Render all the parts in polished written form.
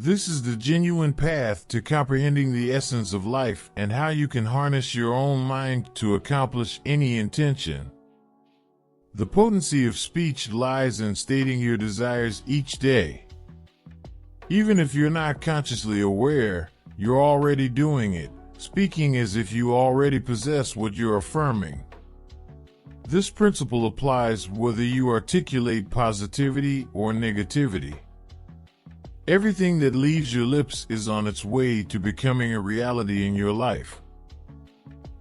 This is the genuine path to comprehending the essence of life and how you can harness your own mind to accomplish any intention. The potency of speech lies in stating your desires each day. Even if you're not consciously aware, you're already doing it, speaking as if you already possess what you're affirming. This principle applies whether you articulate positivity or negativity. Everything that leaves your lips is on its way to becoming a reality in your life.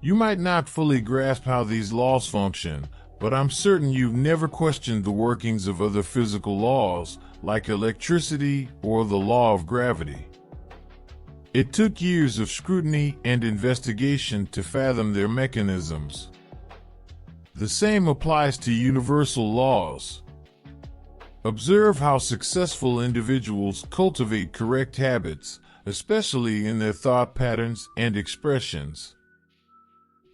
You might not fully grasp how these laws function, but I'm certain you've never questioned the workings of other physical laws, like electricity or the law of gravity. It took years of scrutiny and investigation to fathom their mechanisms. The same applies to universal laws. Observe how successful individuals cultivate correct habits, especially in their thought patterns and expressions.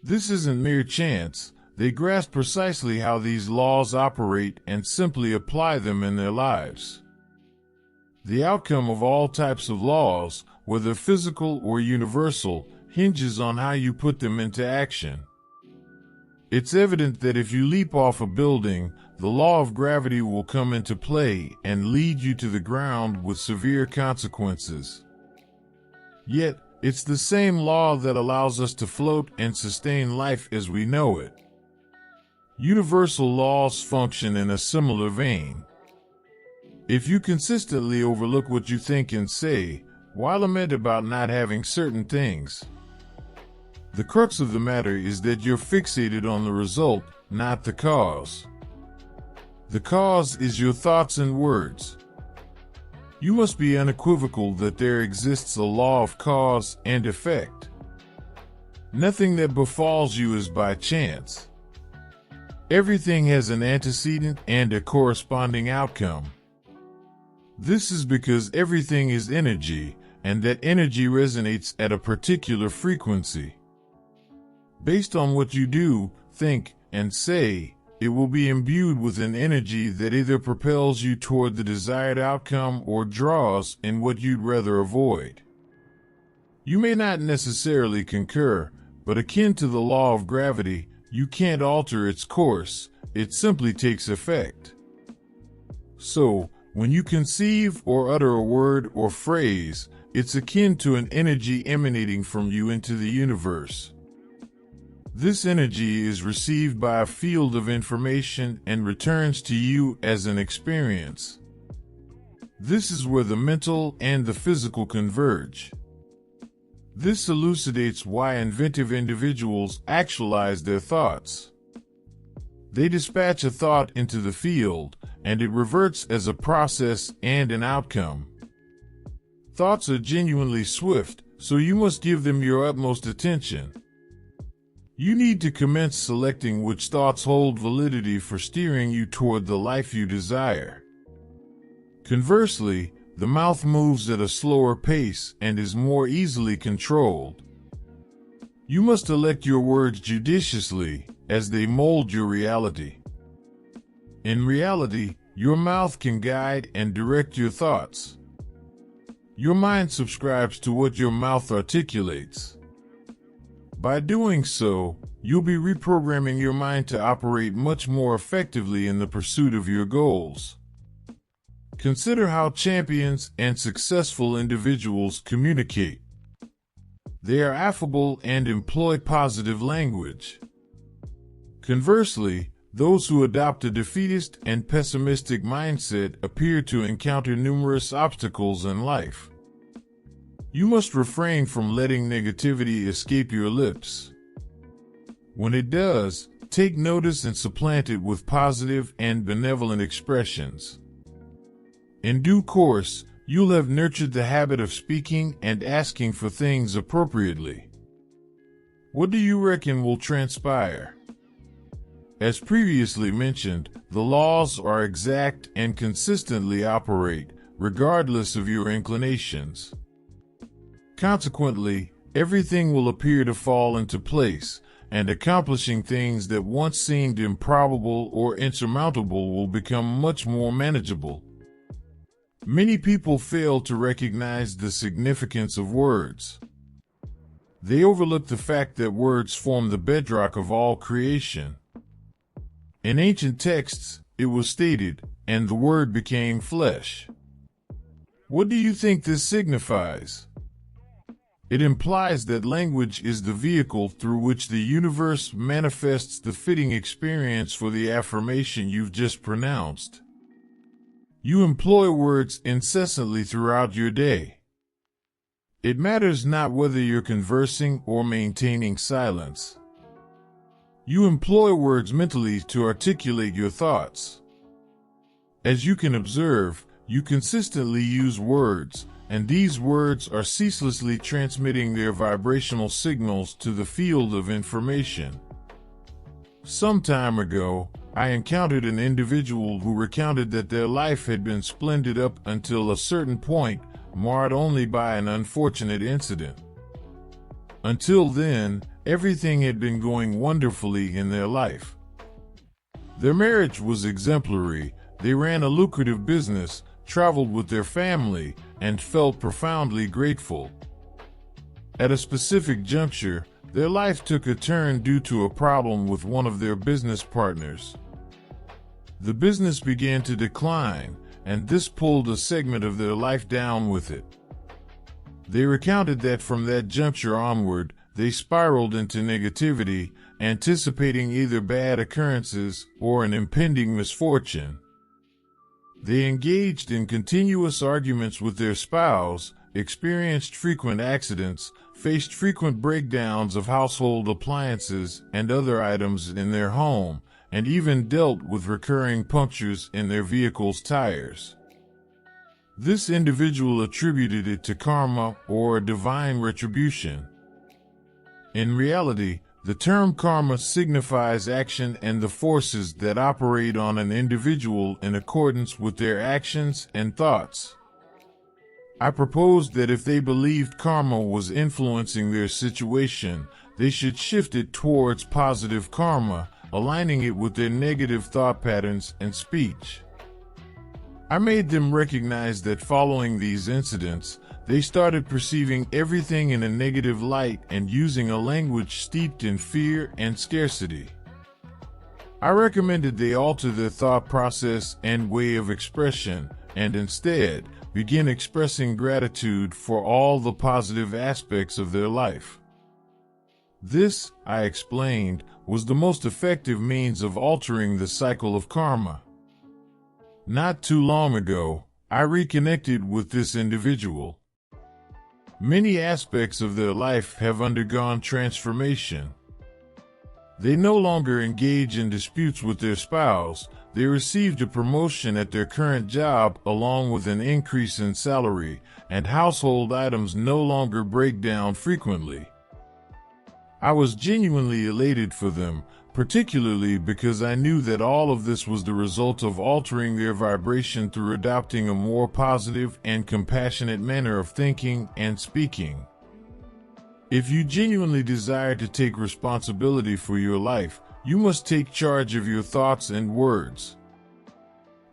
This isn't mere chance. They grasp precisely how these laws operate and simply apply them in their lives. The outcome of all types of laws, whether physical or universal, hinges on how you put them into action. It's evident that if you leap off a building, the law of gravity will come into play and lead you to the ground with severe consequences. Yet, it's the same law that allows us to float and sustain life as we know it. Universal laws function in a similar vein. If you consistently overlook what you think and say, why lament about not having certain things? The crux of the matter is that you're fixated on the result, not the cause. The cause is your thoughts and words. You must be unequivocal that there exists a law of cause and effect. Nothing that befalls you is by chance. Everything has an antecedent and a corresponding outcome. This is because everything is energy, and that energy resonates at a particular frequency. Based on what you do, think, and say, it will be imbued with an energy that either propels you toward the desired outcome or draws in what you'd rather avoid. You may not necessarily concur, but akin to the law of gravity, you can't alter its course, it simply takes effect. So, when you conceive or utter a word or phrase, it's akin to an energy emanating from you into the universe. This energy is received by a field of information and returns to you as an experience. This is where the mental and the physical converge. This elucidates why inventive individuals actualize their thoughts. They dispatch a thought into the field, and it reverts as a process and an outcome. Thoughts are genuinely swift, so you must give them your utmost attention. You need to commence selecting which thoughts hold validity for steering you toward the life you desire. Conversely, the mouth moves at a slower pace and is more easily controlled. You must elect your words judiciously, as they mold your reality. In reality, your mouth can guide and direct your thoughts. Your mind subscribes to what your mouth articulates. By doing so, you'll be reprogramming your mind to operate much more effectively in the pursuit of your goals. Consider how champions and successful individuals communicate. They are affable and employ positive language. Conversely, those who adopt a defeatist and pessimistic mindset appear to encounter numerous obstacles in life. You must refrain from letting negativity escape your lips. When it does, take notice and supplant it with positive and benevolent expressions. In due course, you'll have nurtured the habit of speaking and asking for things appropriately. What do you reckon will transpire? As previously mentioned, the laws are exact and consistently operate, regardless of your inclinations. Consequently, everything will appear to fall into place, and accomplishing things that once seemed improbable or insurmountable will become much more manageable. Many people fail to recognize the significance of words. They overlook the fact that words form the bedrock of all creation. In ancient texts, it was stated, "And the Word became flesh." What do you think this signifies? It implies that language is the vehicle through which the universe manifests the fitting experience for the affirmation you've just pronounced. You employ words incessantly throughout your day. It matters not whether you're conversing or maintaining silence. You employ words mentally to articulate your thoughts. As you can observe, you consistently use words, and these words are ceaselessly transmitting their vibrational signals to the field of information. Some time ago, I encountered an individual who recounted that their life had been splendid up until a certain point, marred only by an unfortunate incident. Until then, everything had been going wonderfully in their life. Their marriage was exemplary, they ran a lucrative business, traveled with their family, and felt profoundly grateful. At a specific juncture, their life took a turn due to a problem with one of their business partners. The business began to decline, and this pulled a segment of their life down with it. They recounted that from that juncture onward, they spiraled into negativity, anticipating either bad occurrences or an impending misfortune. They engaged in continuous arguments with their spouse, experienced frequent accidents, faced frequent breakdowns of household appliances and other items in their home, and even dealt with recurring punctures in their vehicle's tires. This individual attributed it to karma or divine retribution. In reality, the term karma signifies action and the forces that operate on an individual in accordance with their actions and thoughts. I proposed that if they believed karma was influencing their situation, they should shift it towards positive karma, aligning it with their negative thought patterns and speech. I made them recognize that following these incidents, they started perceiving everything in a negative light and using a language steeped in fear and scarcity. I recommended they alter their thought process and way of expression, and instead, begin expressing gratitude for all the positive aspects of their life. This, I explained, was the most effective means of altering the cycle of karma. Not too long ago, I reconnected with this individual. Many aspects of their life have undergone transformation. They no longer engage in disputes with their spouse. They received a promotion at their current job along with an increase in salary, and household items no longer break down frequently. I was genuinely elated for them, particularly because I knew that all of this was the result of altering their vibration through adopting a more positive and compassionate manner of thinking and speaking. If you genuinely desire to take responsibility for your life, you must take charge of your thoughts and words.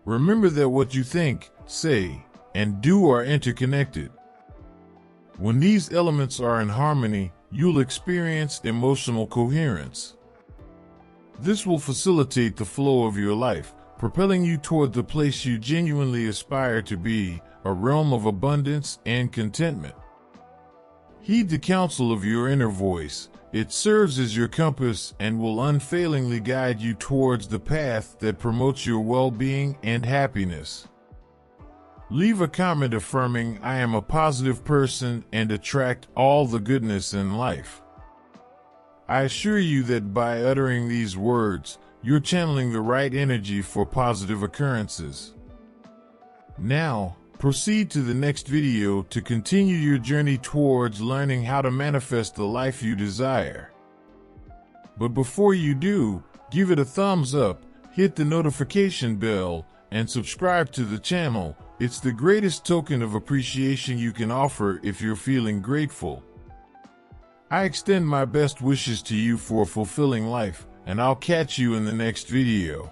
Remember that what you think, say, and do are interconnected. When these elements are in harmony, you'll experience emotional coherence. This will facilitate the flow of your life, propelling you toward the place you genuinely aspire to be, a realm of abundance and contentment. Heed the counsel of your inner voice. It serves as your compass and will unfailingly guide you towards the path that promotes your well-being and happiness. Leave a comment affirming I am a positive person and attract all the goodness in life. I assure you that by uttering these words, you're channeling the right energy for positive occurrences. Now, proceed to the next video to continue your journey towards learning how to manifest the life you desire. But before you do, give it a thumbs up, hit the notification bell, and subscribe to the channel. It's the greatest token of appreciation you can offer if you're feeling grateful. I extend my best wishes to you for a fulfilling life, and I'll catch you in the next video.